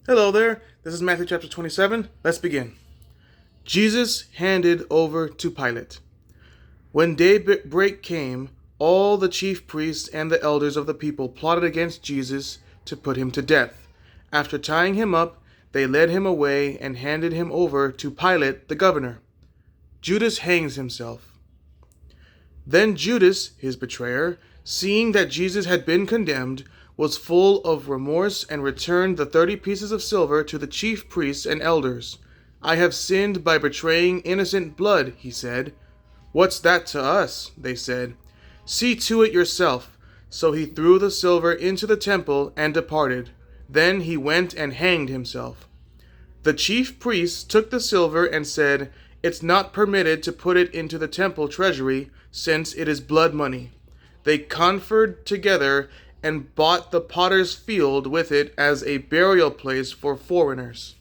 Hello there, this is Matthew chapter 27. Let's begin. Jesus handed over to Pilate. When daybreak came, all the chief priests and the elders of the people plotted against Jesus to put him to death. After tying him up, they led him away and handed him over to Pilate the governor. Judas hangs himself. Then Judas, his betrayer, seeing that Jesus had been condemned, was full of remorse and returned the 30 pieces of silver to the chief priests and elders. I have sinned by betraying innocent blood, he said. What's that to us? They said. See to it yourself. So he threw the silver into the temple and departed. Then he went and hanged himself. The chief priests took the silver and said, It's not permitted to put it into the temple treasury, since it is blood money. They conferred together and bought the potter's field with it as a burial place for foreigners.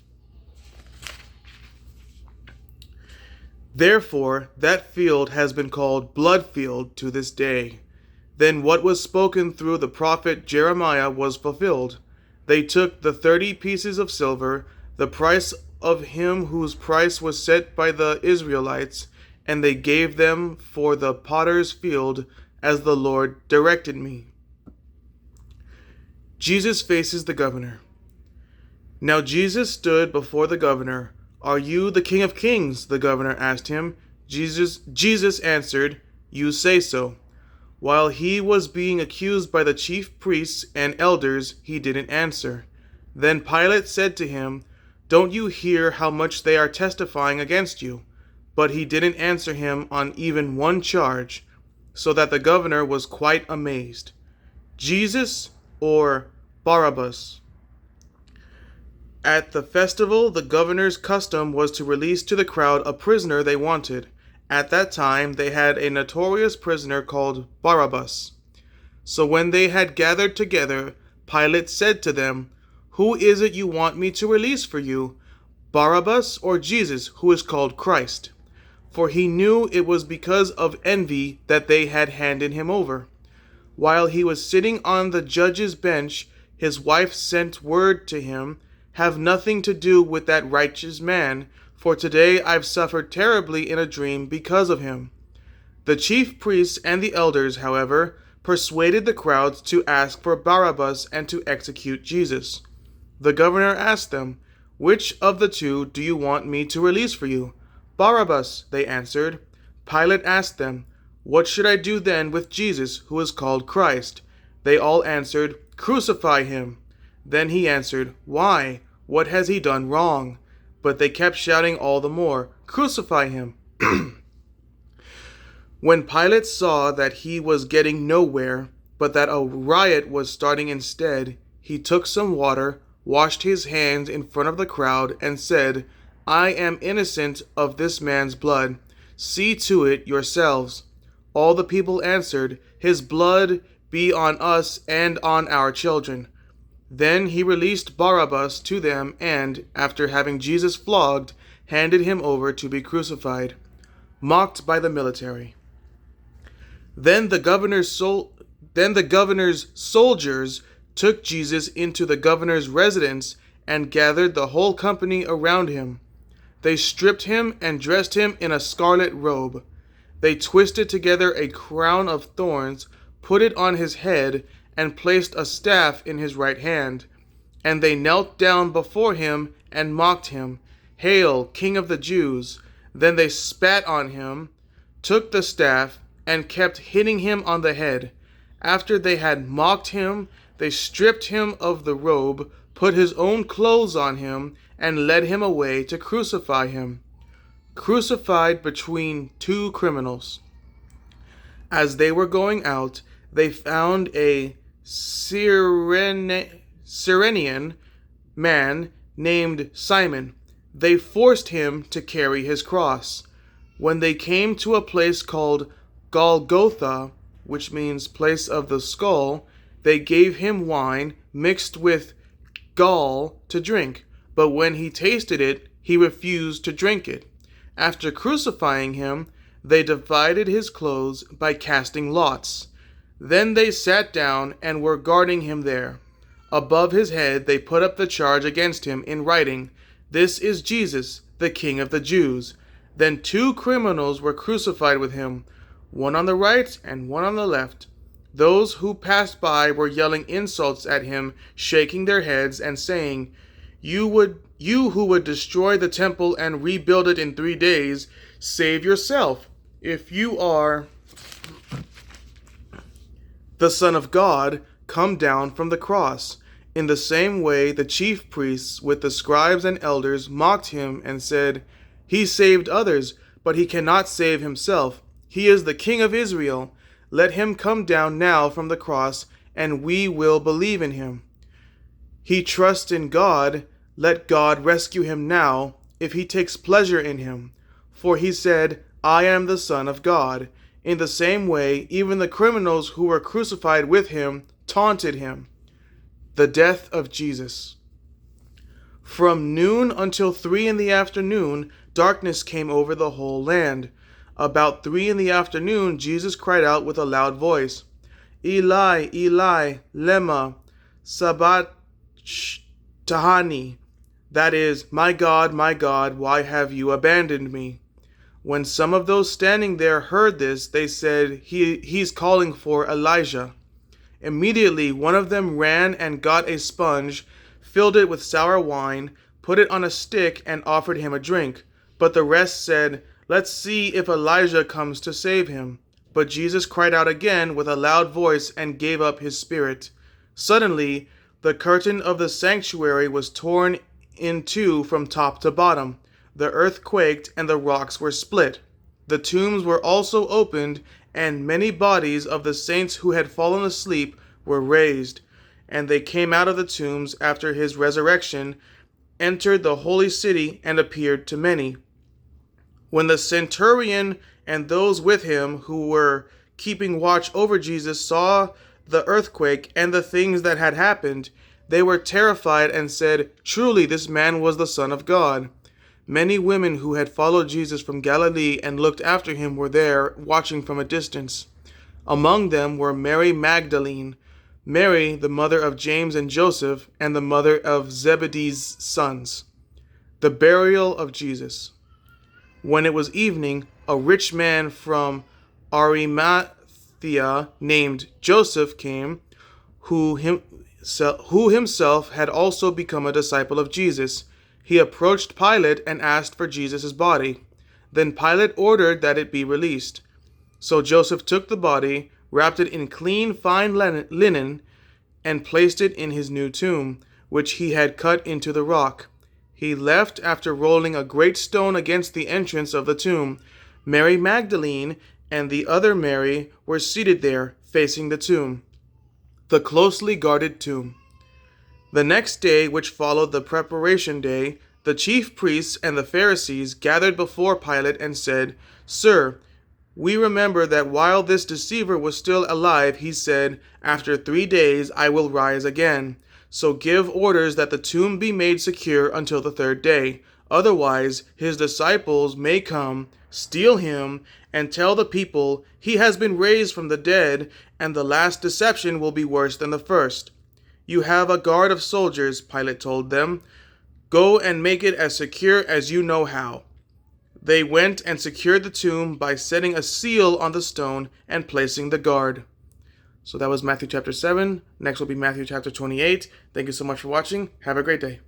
Therefore, that field has been called Blood Field to this day. Then what was spoken through the prophet Jeremiah was fulfilled. They took the 30 pieces of silver, the price of him whose price was set by the Israelites, and they gave them for the potter's field as the Lord directed me. Jesus faces the governor. Now Jesus stood before the governor. Are you the King of Kings? The governor asked him. Jesus answered, You say so. While he was being accused by the chief priests and elders, he didn't answer. Then Pilate said to him, Don't you hear how much they are testifying against you? But he didn't answer him on even one charge, so that the governor was quite amazed. Jesus or Barabbas? At the festival, the governor's custom was to release to the crowd a prisoner they wanted. At that time, they had a notorious prisoner called Barabbas. So when they had gathered together, Pilate said to them, Who is it you want me to release for you, Barabbas or Jesus, who is called Christ? For he knew it was because of envy that they had handed him over. While he was sitting on the judge's bench, his wife sent word to him, Have nothing to do with that righteous man, for today I've suffered terribly in a dream because of him. The chief priests and the elders, however, persuaded the crowds to ask for Barabbas and to execute Jesus. The governor asked them, Which of the two do you want me to release for you? Barabbas, they answered. Pilate asked them, What should I do then with Jesus, who is called Christ? They all answered, Crucify him. Then he answered, Why? What has he done wrong? But they kept shouting all the more, Crucify him. When Pilate saw that he was getting nowhere, but that a riot was starting instead, he took some water, washed his hands in front of the crowd, and said, I am innocent of this man's blood. See to it yourselves. All the people answered, His blood be on us and on our children. Then he released Barabbas to them and, after having Jesus flogged, handed him over to be crucified, mocked by the military. Then the governor's soldiers took Jesus into the governor's residence and gathered the whole company around him. They stripped him and dressed him in a scarlet robe. They twisted together a crown of thorns, put it on his head, and placed a staff in his right hand. And they knelt down before him and mocked him, Hail, King of the Jews! Then they spat on him, took the staff, and kept hitting him on the head. After they had mocked him, they stripped him of the robe, put his own clothes on him, and led him away to crucify him, crucified between two criminals. As they were going out, they found a Cyrenian man named Simon. They forced him to carry his cross. When they came to a place called Golgotha, which means place of the skull, they gave him wine mixed with gall to drink. But when he tasted it, he refused to drink it. After crucifying him, they divided his clothes by casting lots. Then they sat down and were guarding him there. Above his head they put up the charge against him in writing, "This is Jesus, the King of the Jews." Then two criminals were crucified with him, one on the right and one on the left. Those who passed by were yelling insults at him, shaking their heads and saying, You who would destroy the temple and rebuild it in 3 days, save yourself. If you are the Son of God, come down from the cross." In the same way, the chief priests with the scribes and elders mocked him and said, "He saved others, but he cannot save himself. He is the King of Israel. Let him come down now from the cross, and we will believe in him. He trusts in God. Let God rescue him now, if he takes pleasure in him. For he said, 'I am the Son of God.'" In the same way, even the criminals who were crucified with him taunted him. The death of Jesus. From noon until 3 in the afternoon, darkness came over the whole land. About 3 in the afternoon, Jesus cried out with a loud voice, "Eli, Eli, lema sabachthani?" That is, my God, why have you abandoned me?" When some of those standing there heard this, they said, He's calling for Elijah." Immediately one of them ran and got a sponge, filled it with sour wine, put it on a stick, and offered him a drink. But the rest said, "Let's see if Elijah comes to save him." But Jesus cried out again with a loud voice and gave up his spirit. Suddenly, the curtain of the sanctuary was torn in two from top to bottom. The earth quaked and the rocks were split. The tombs were also opened, and many bodies of the saints who had fallen asleep were raised. And they came out of the tombs after his resurrection, entered the holy city, and appeared to many. When the centurion and those with him who were keeping watch over Jesus saw the earthquake and the things that had happened, they were terrified and said, "Truly this man was the Son of God." Many women who had followed Jesus from Galilee and looked after him were there, watching from a distance. Among them were Mary Magdalene, Mary, the mother of James and Joseph, and the mother of Zebedee's sons. The burial of Jesus. When it was evening, a rich man from Arimathea named Joseph came, who himself had also become a disciple of Jesus. He approached Pilate and asked for Jesus' body. Then Pilate ordered that it be released. So Joseph took the body, wrapped it in clean, fine linen, and placed it in his new tomb, which he had cut into the rock. He left after rolling a great stone against the entrance of the tomb. Mary Magdalene and the other Mary were seated there, facing the tomb. The closely guarded tomb. The next day, which followed the preparation day, the chief priests and the Pharisees gathered before Pilate and said, "Sir, we remember that while this deceiver was still alive, he said, 'After 3 days I will rise again.' So give orders that the tomb be made secure until the 3rd day. Otherwise, his disciples may come, steal him, and tell the people, 'He has been raised from the dead,' and the last deception will be worse than the first." "You have a guard of soldiers," Pilate told them. "Go and make it as secure as you know how." They went and secured the tomb by setting a seal on the stone and placing the guard. So that was Matthew chapter 7. Next will be Matthew chapter 28. Thank you so much for watching. Have a great day.